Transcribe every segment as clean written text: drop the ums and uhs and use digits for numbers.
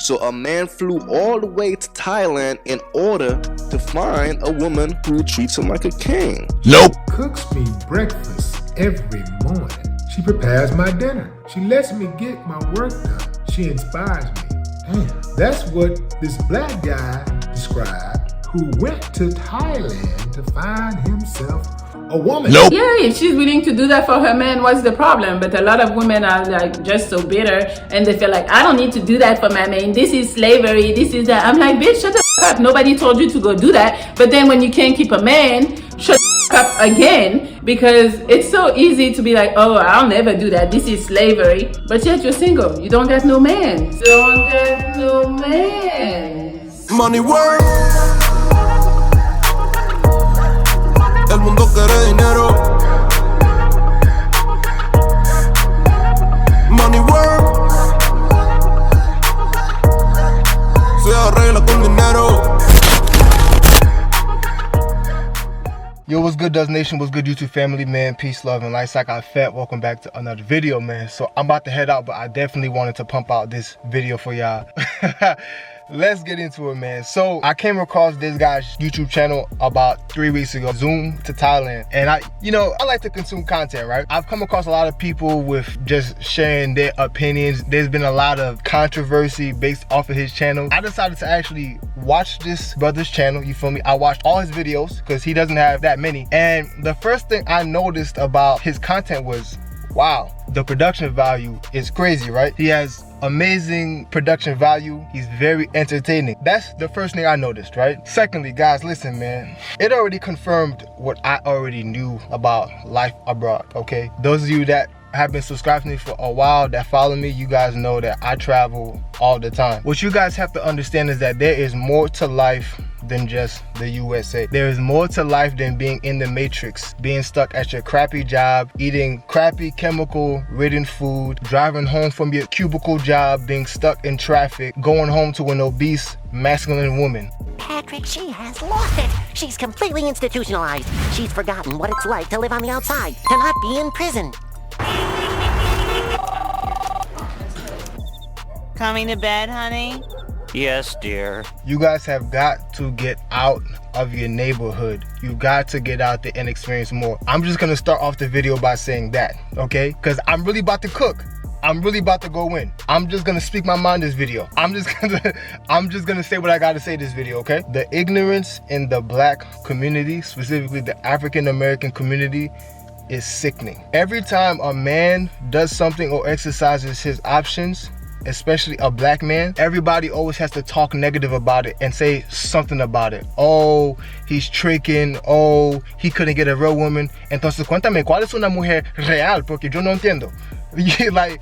So a man flew all the way to Thailand in order to find a woman who treats him like a king. Nope. Cooks me breakfast every morning. She prepares my dinner. She lets me get my work done. She inspires me. Damn, that's what this black guy described who went to Thailand to find himself a woman. Nope. Yeah, if she's willing to do that for her man, what's the problem? But a lot of women are like just so bitter and they feel like, I don't need to do that for my man. This is slavery. This is that. I'm like, bitch, shut the f up. Nobody told you to go do that. But then when you can't keep a man, shut the f up again, because it's so easy to be like, oh, I'll never do that. This is slavery. But yet you're single. You don't get no man. Don't get no man. Money work. El mundo quiere dinero. Money work. Se arregla con dinero. Yo, what's good, Does Nation? What's good, YouTube family, man? Peace, love, and light. Like I fed. Welcome back to another video, man. So I'm about to head out, but I definitely wanted to pump out this video for y'all. Let's get into it, man. So I came across this guy's YouTube channel about 3 weeks ago, Zoom to Thailand. And I like to consume content, right? I've come across a lot of people with just sharing their opinions. There's been a lot of controversy based off of his channel. I decided to actually watch this brother's channel, you feel me? I watched all his videos because he doesn't have that many. And the first thing I noticed about his content was, wow, the production value is crazy, right? He has amazing production value. He's very entertaining. That's the first thing I noticed, right? Secondly, guys, listen, man. It already confirmed what I already knew about life abroad, okay? Those of you that have been subscribed to me for a while, that follow me, you guys know that I travel all the time. What you guys have to understand is that there is more to life than just the USA. There is more to life than being in the matrix, being stuck at your crappy job, eating crappy chemical-ridden food, driving home from your cubicle job, being stuck in traffic, going home to an obese, masculine woman. Patrick, she has lost it. She's completely institutionalized. She's forgotten what it's like to live on the outside, to not be in prison. Coming to bed, honey? Yes, dear. You guys have got to get out of your neighborhood. You got to get out there and experience more. I'm just gonna start off the video by saying that, okay? Because I'm really about to cook. I'm really about to go in. I'm just gonna speak my mind this video. I'm just gonna say what I gotta say this video, okay? The ignorance in the black community, specifically the African American community, is sickening. Every time a man does something or exercises his options, especially a black man, everybody always has to talk negative about it and say something about it. Oh, he's tricking. Oh, he couldn't get a real woman. Entonces, cuéntame, ¿cuál es una mujer real? Porque yo no entiendo. like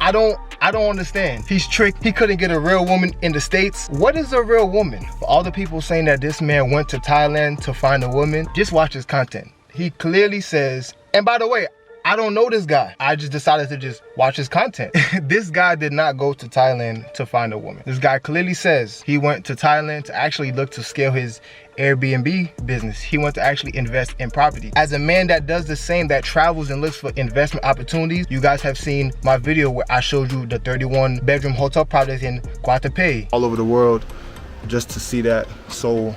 I don't understand. He's tricked. He couldn't get a real woman in the States. What is a real woman? For all the people saying that this man went to Thailand to find a woman, just watch his content. He clearly says, and by the way, I don't know this guy. I just decided to just watch his content. This guy did not go to Thailand to find a woman. This guy clearly says he went to Thailand to actually look to scale his Airbnb business. He went to actually invest in property. As a man that does the same, that travels and looks for investment opportunities, you guys have seen my video where I showed you the 31-bedroom hotel project in Guatapé. All over the world just to see that. So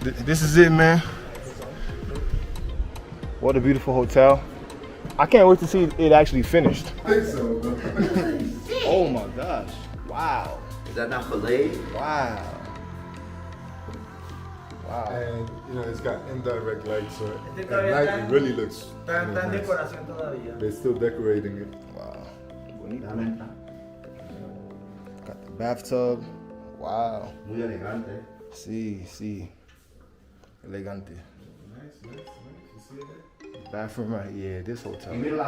this is it, man. What a beautiful hotel. I can't wait to see it actually finished. I think so. Oh my gosh. Wow. Is that not filet? Wow. Wow. And it's got indirect light, so at night it really looks nice. They're still decorating it. Wow. Got the bathtub. Wow. Muy elegante. Sí. Elegante. Nice. You see that? Bathroom right here, this hotel. You've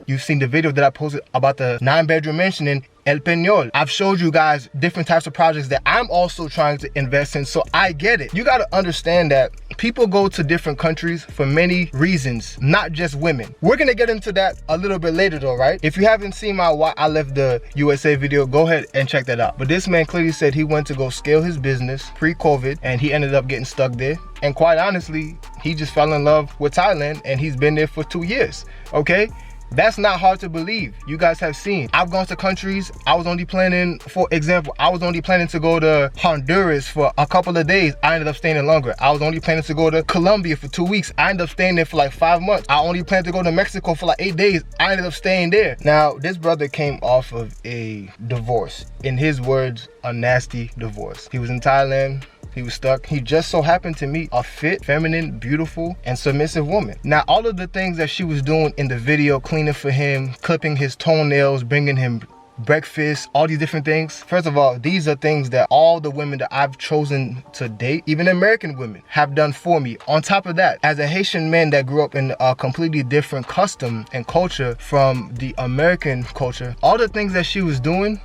You've seen the video that I posted about the 9-bedroom mansion in El Peñol. I've showed you guys different types of projects that I'm also trying to invest in, so I get it. You gotta understand that people go to different countries for many reasons, not just women. We're gonna get into that a little bit later though, right? If you haven't seen my Why I Left the USA video, go ahead and check that out. But this man clearly said he went to go scale his business pre-COVID and he ended up getting stuck there. And quite honestly, he just fell in love with Thailand and he's been there for 2 years, okay? That's not hard to believe. You guys have seen. I've gone to countries. I was only planning, for example, I was only planning to go to Honduras for a couple of days. I ended up staying there longer. I was only planning to go to Colombia for 2 weeks. I ended up staying there for like 5 months. I only planned to go to Mexico for like 8 days. I ended up staying there. Now, this brother came off of a divorce. In his words, a nasty divorce. He was in Thailand. He was stuck. He just so happened to meet a fit, feminine, beautiful, and submissive woman. Now, all of the things that she was doing in the video, cleaning for him, clipping his toenails, bringing him breakfast, all these different things. First of all, these are things that all the women that I've chosen to date, even American women, have done for me. On top of that, as a Haitian man that grew up in a completely different custom and culture from the American culture, all the things that she was doing,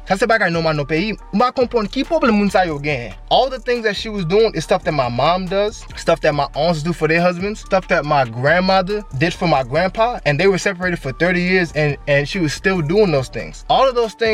all the things that she was doing is stuff that my mom does, stuff that my aunts do for their husbands, stuff that my grandmother did for my grandpa, and they were separated for 30 years and she was still doing those things. All of those things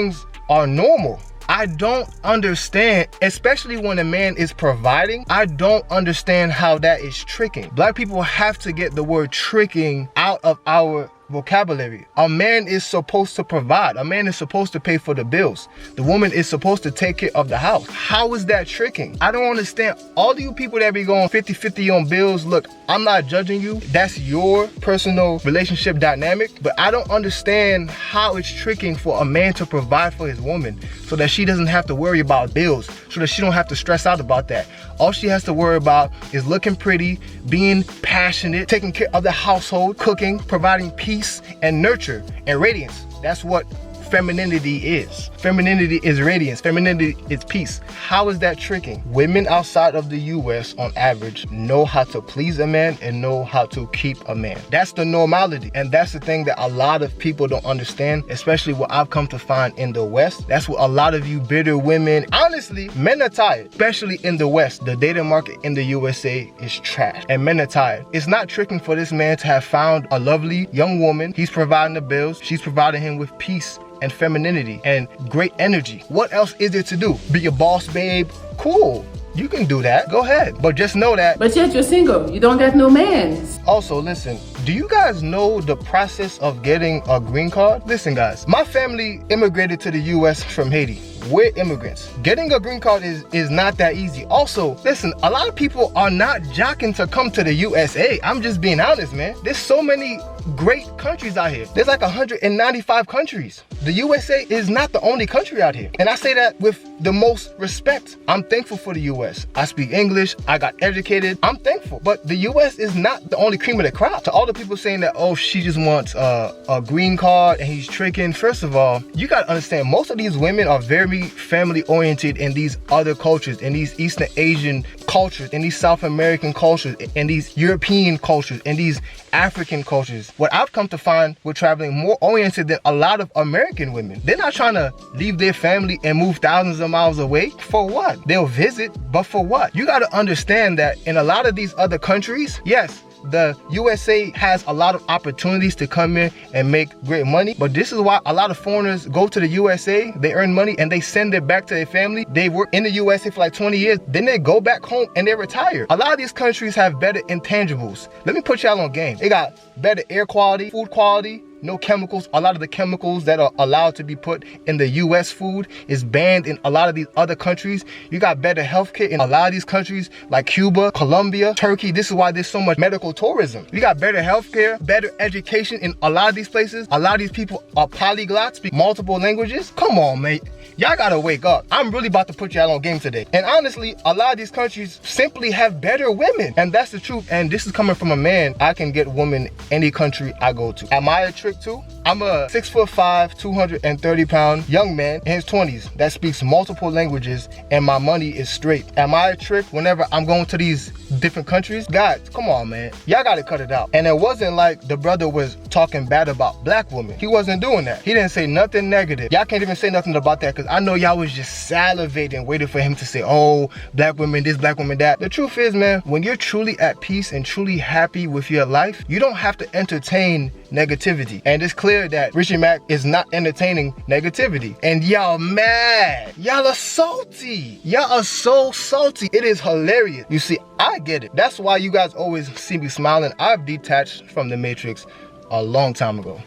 are normal. I don't understand, especially when a man is providing, I don't understand how that is tricking. Black people have to get the word tricking out of our vocabulary. A man is supposed to provide. A man is supposed to pay for the bills. The woman is supposed to take care of the house. How is that tricking? I don't understand. All you people that be going 50-50 on bills, look, I'm not judging you. That's your personal relationship dynamic, but I don't understand how it's tricking for a man to provide for his woman so that she doesn't have to worry about bills, so that she don't have to stress out about that. All she has to worry about is looking pretty, being passionate, taking care of the household, cooking, providing peace and nurture and radiance. That's what femininity is. Femininity is radiance. Femininity is peace. How is that tricking? Women outside of the US on average know how to please a man and know how to keep a man. That's the normality. And that's the thing that a lot of people don't understand, especially what I've come to find in the West. That's what a lot of you bitter women, honestly, men are tired, especially in the West. The dating market in the USA is trash and men are tired. It's not tricking for this man to have found a lovely young woman. He's providing the bills. She's providing him with peace and femininity and great energy. What else is there to do? Be a boss, babe? Cool. You can do that. Go ahead. But just know that. But yet you're single. You don't get no man. Also, listen, do you guys know the process of getting a green card? Listen, guys, my family immigrated to the US from Haiti. We're immigrants. Getting a green card is not that easy. Also, listen, a lot of people are not jocking to come to the USA. I'm just being honest, man. There's so many great countries out here. There's like 195 countries. The USA is not the only country out here. And I say that with the most respect. I'm thankful for the US. I speak English. I got educated. I'm thankful. But the US is not the only cream of the crop. To all the people saying that, oh, she just wants a green card and he's tricking. First of all, you gotta understand, most of these women are very family oriented in these other cultures, in these Eastern Asian cultures, in these South American cultures, in these European cultures, in these African cultures. What I've come to find, we're traveling more oriented than a lot of American women. They're not trying to leave their family and move thousands of miles away. For what? They'll visit, but for what? You got to understand that in a lot of these other countries, yes, the USA has a lot of opportunities to come in and make great money, but this is why a lot of foreigners go to the USA, they earn money and they send it back to their family. They work in the USA for like 20 years, then they go back home and they retire. A lot of these countries have better intangibles. Let me put y'all on game. They got better air quality, food quality, no chemicals. A lot of the chemicals that are allowed to be put in the US food is banned in a lot of these other countries. You got better healthcare in a lot of these countries like Cuba, Colombia, Turkey. This is why there's so much medical tourism. You got better healthcare, better education in a lot of these places. A lot of these people are polyglots, speak multiple languages. Come on, mate. Y'all gotta wake up. I'm really about to put y'all on game today. And honestly, a lot of these countries simply have better women. And that's the truth. And this is coming from a man. I can get women any country I go to. Am I a trick too? I'm a 6'5", 230 pound young man in his 20s that speaks multiple languages and my money is straight. Am I a trick whenever I'm going to these different countries? Guys, come on, man. Y'all gotta cut it out. And it wasn't like the brother was talking bad about black women. He wasn't doing that. He didn't say nothing negative. Y'all can't even say nothing about that because I know y'all was just salivating, waiting for him to say, oh, black women this, black women that. The truth is, man, when you're truly at peace and truly happy with your life, you don't have to entertain negativity. And it's clear that Richie Mack is not entertaining negativity. And y'all mad. Y'all are salty. Y'all are so salty. It is hilarious. You see, I get it. That's why you guys always see me smiling. I've detached from the Matrix a long time ago.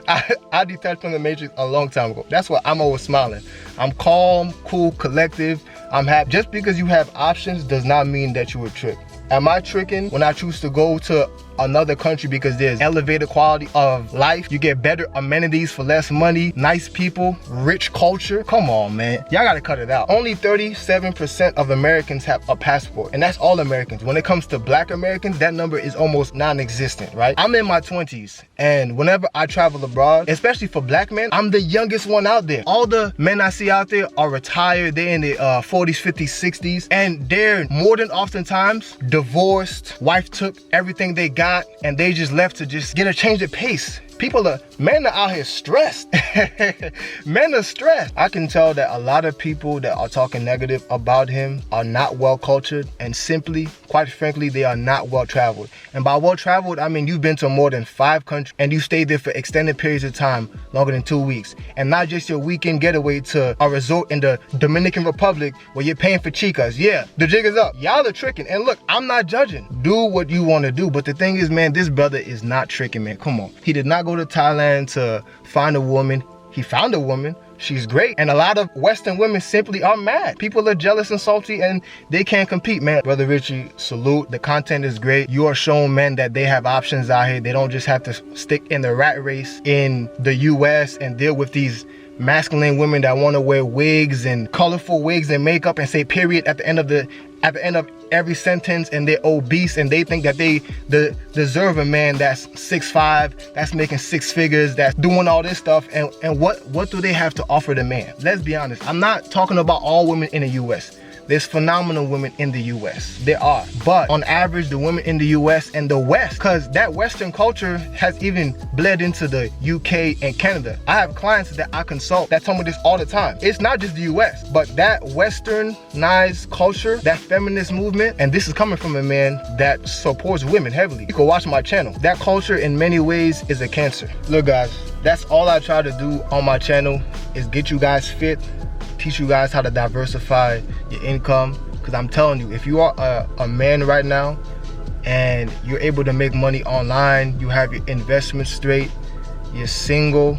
I detached from the matrix a long time ago. That's why I'm always smiling. I'm calm, cool, collective. I'm happy. Just because you have options does not mean that you a trick. Am I tricking when I choose to go to another country because there's elevated quality of life? You get better amenities for less money, nice people, rich culture. Come on, man. Y'all gotta cut it out. Only 37% of Americans have a passport, and that's all Americans. When it comes to Black Americans, that number is almost non-existent, right? I'm in my 20s, and whenever I travel abroad, especially for Black men, I'm the youngest one out there. All the men I see out there are retired. They're in their 40s, 50s, 60s, and they're more than oftentimes divorced. Wife took everything they got and they just left to just get a change of pace. Men are out here stressed. Men are stressed. I can tell that a lot of people that are talking negative about him are not well cultured, and simply, quite frankly, they are not well traveled. And by well traveled, I mean you've been to more than 5 countries and you stayed there for extended periods of time, longer than 2 weeks. And not just your weekend getaway to a resort in the Dominican Republic where you're paying for chicas. Yeah, the jig is up. Y'all are tricking. And look, I'm not judging. Do what you want to do. But the thing is, man, this brother is not tricking, man. Come on. He did not go to Thailand to find a woman. He found a woman. She's great. And a lot of Western women simply are mad. People are jealous and salty and they can't compete, man. Brother Richie, salute. The content is great. You are showing men that they have options out here. They don't just have to stick in the rat race in the US and deal with these masculine women that want to wear wigs and colorful wigs and makeup and say period at the end of every sentence, and they're obese and they think that they deserve a man that's 6'5", that's making 6 figures, that's doing all this stuff. And what do they have to offer the man? Let's be honest. I'm not talking about all women in the US. There's phenomenal women in the US. There are. But on average, the women in the US and the West, because that Western culture has even bled into the UK and Canada. I have clients that I consult that tell me this all the time. It's not just the US, but that Westernized culture, that feminist movement, and this is coming from a man that supports women heavily. You can watch my channel. That culture in many ways is a cancer. Look guys, that's all I try to do on my channel is get you guys fit, teach you guys how to diversify your income. Because I'm telling you, if you are a man right now and you're able to make money online, you have your investments straight, you're single,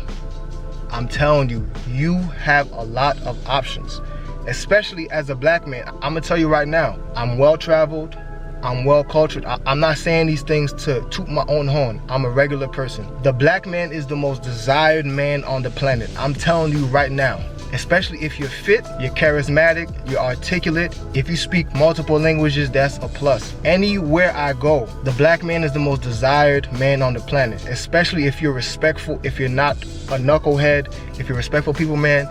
I'm telling you, you have a lot of options. Especially as a Black man. I'm gonna tell you right now, I'm well traveled, I'm well cultured. I'm not saying these things to toot my own horn. I'm a regular person. The Black man is the most desired man on the planet. I'm telling you right now. Especially if you're fit, you're charismatic, you're articulate. If you speak multiple languages, that's a plus. Anywhere I go, the Black man is the most desired man on the planet. Especially if you're respectful, if you're not a knucklehead, if you're respectful people, man,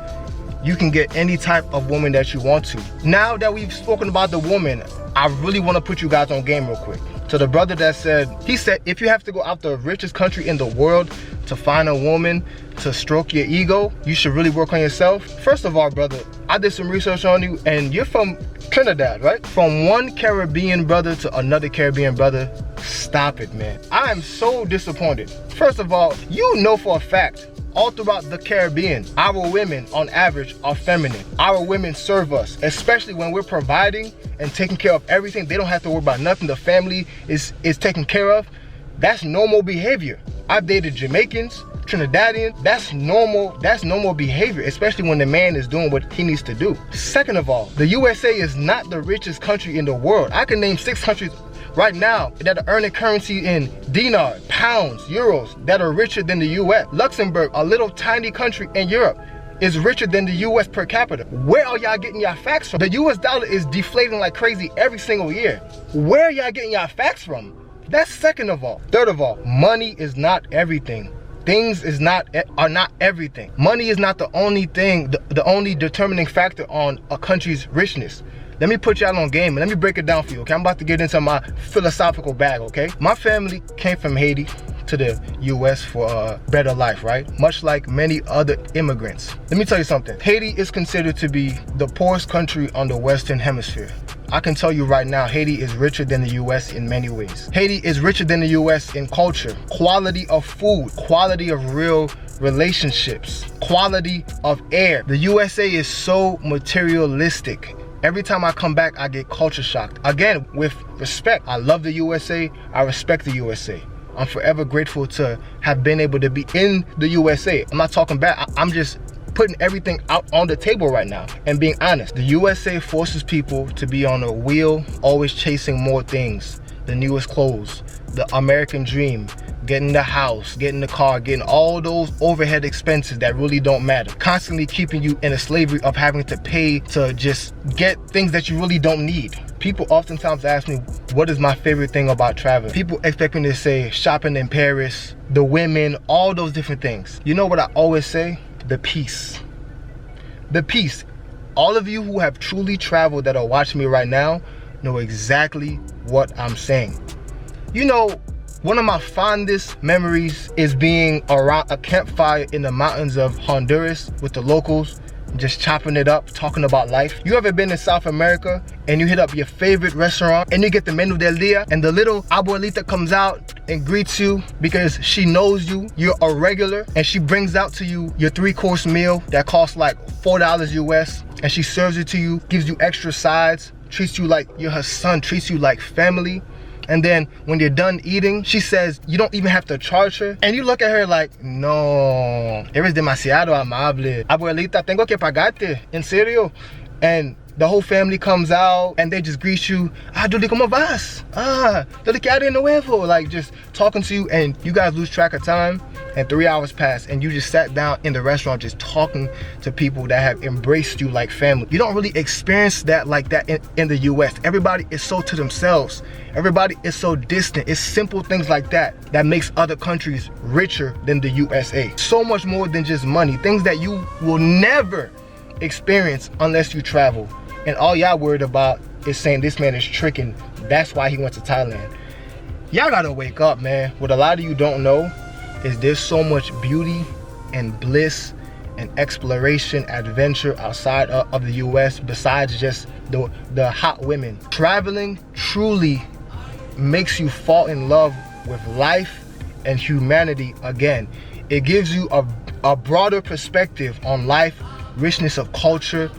you can get any type of woman that you want to. Now that we've spoken about the woman, I really want to put you guys on game real quick. To the brother that said, he said, if you have to go out the richest country in the world to find a woman to stroke your ego, you should really work on yourself. First of all, brother, I did some research on you and you're from Trinidad, right? From one Caribbean brother to another Caribbean brother, stop it, man. I am so disappointed. First of all, you know for a fact, all throughout the Caribbean, our women on average are feminine. Our women serve us, especially when we're providing and taking care of everything. They don't have to worry about nothing. The family is taken care of. That's normal behavior. I've dated Jamaicans, Trinidadians. That's normal behavior, especially when the man is doing what he needs to do. Second of all, the USA is not the richest country in the world. I can name 6 countries right now that are earning currency in dinar, pounds, euros that are richer than the US. Luxembourg, a little tiny country in Europe, is richer than the US per capita. Where are y'all getting y'all facts from? The US dollar is deflating like crazy every single year. Where are y'all getting y'all facts from? That's second of all. Third of all, money is not everything. Things are not everything. Money is not the only thing, the only determining factor on a country's richness. Let me put y'all on game and let me break it down for you, okay? I'm about to get into my philosophical bag, okay? My family came from Haiti to the US for a better life, right? Much like many other immigrants. Let me tell you something. Haiti is considered to be the poorest country on the Western Hemisphere. I can tell you right now, Haiti is richer than the US in many ways. Haiti is richer than the US in culture, quality of food, quality of real relationships, quality of air. The USA is so materialistic. Every time I come back, I get culture shocked. Again, with respect. I love the USA. I respect the USA. I'm forever grateful to have been able to be in the USA. I'm not talking bad. I'm just putting everything out on the table right now and being honest. The USA forces people to be on a wheel, always chasing more things. The newest clothes, the American dream, getting the house, getting the car, getting all those overhead expenses that really don't matter. Constantly keeping you in a slavery of having to pay to just get things that you really don't need. People oftentimes ask me, what is my favorite thing about traveling? People expect me to say shopping in Paris, the women, all those different things. You know what I always say? The peace. The peace. All of you who have truly traveled that are watching me right now know exactly what I'm saying. You know, one of my fondest memories is being around a campfire in the mountains of Honduras with the locals, just chopping it up, talking about life. You ever been in South America and you hit up your favorite restaurant and you get the menu del dia and the little abuelita comes out and greets you because she knows you're a regular, and she brings out to you your 3-course meal that costs like $4 US, and she serves it to you, gives you extra sides, treats you like you're her son, treats you like family. And then when you're done eating, she says you don't even have to charge her. And you look at her like, no, eres demasiado amable. Abuelita, tengo que pagarte, en serio. And the whole family comes out and they just greet you. Ah, Duli, ¿cómo vas? Ah, Duli, ¿qué hay de nuevo? Like just talking to you, and you guys lose track of time. And 3 hours pass and you just sat down in the restaurant just talking to people that have embraced you like family. You don't really experience that like that in the US. Everybody is so to themselves. Everybody is so distant. It's simple things like that that makes other countries richer than the USA. So much more than just money. Things that you will never experience unless you travel. And all y'all worried about is saying this man is tricking. That's why he went to Thailand. Y'all gotta wake up, man. What a lot of you don't know is there's so much beauty and bliss and exploration, adventure outside of the US besides just the hot women. Traveling truly makes you fall in love with life and humanity again. It gives you a broader perspective on life, richness of culture,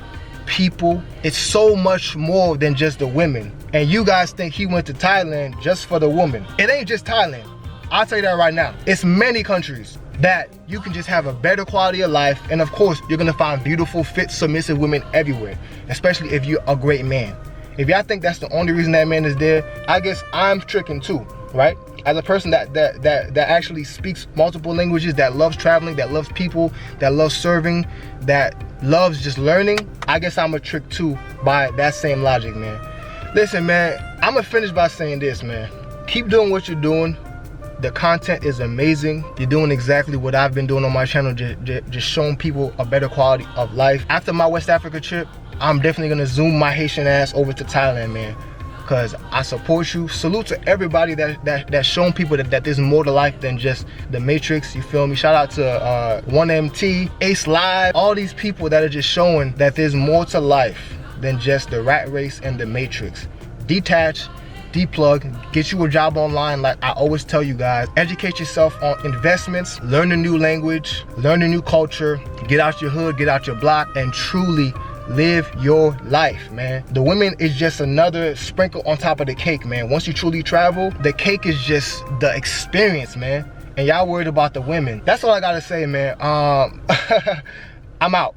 people. It's so much more than just the women. And you guys think he went to Thailand just for the woman. It ain't just Thailand. I'll tell you that right now. It's many countries that you can just have a better quality of life, and of course you're gonna find beautiful, fit, submissive women everywhere, especially if you're a great man. If y'all think that's the only reason that man is there, I guess I'm tricking too, right? As a person that actually speaks multiple languages, that loves traveling, that loves people, that loves serving, that loves just learning, I guess I'm a trick too by that same logic, man. Listen, man, I'm gonna finish by saying this, man. Keep doing what you're doing. The content is amazing. You're doing exactly what I've been doing on my channel, just showing people a better quality of life. After my West Africa trip, I'm definitely gonna zoom my Haitian ass over to Thailand, man, because I support you. Salute to everybody that's showing people that there's more to life than just the Matrix, you feel me? Shout out to 1MT, Ace Live, all these people that are just showing that there's more to life than just the rat race and the Matrix. Detach, deplug, get you a job online like I always tell you guys. Educate yourself on investments, learn a new language, learn a new culture, get out your hood, get out your block, and truly live your life, man. The women is just another sprinkle on top of the cake, man. Once you truly travel, the cake is just the experience, man. And y'all worried about the women. That's all I gotta say, man. I'm out.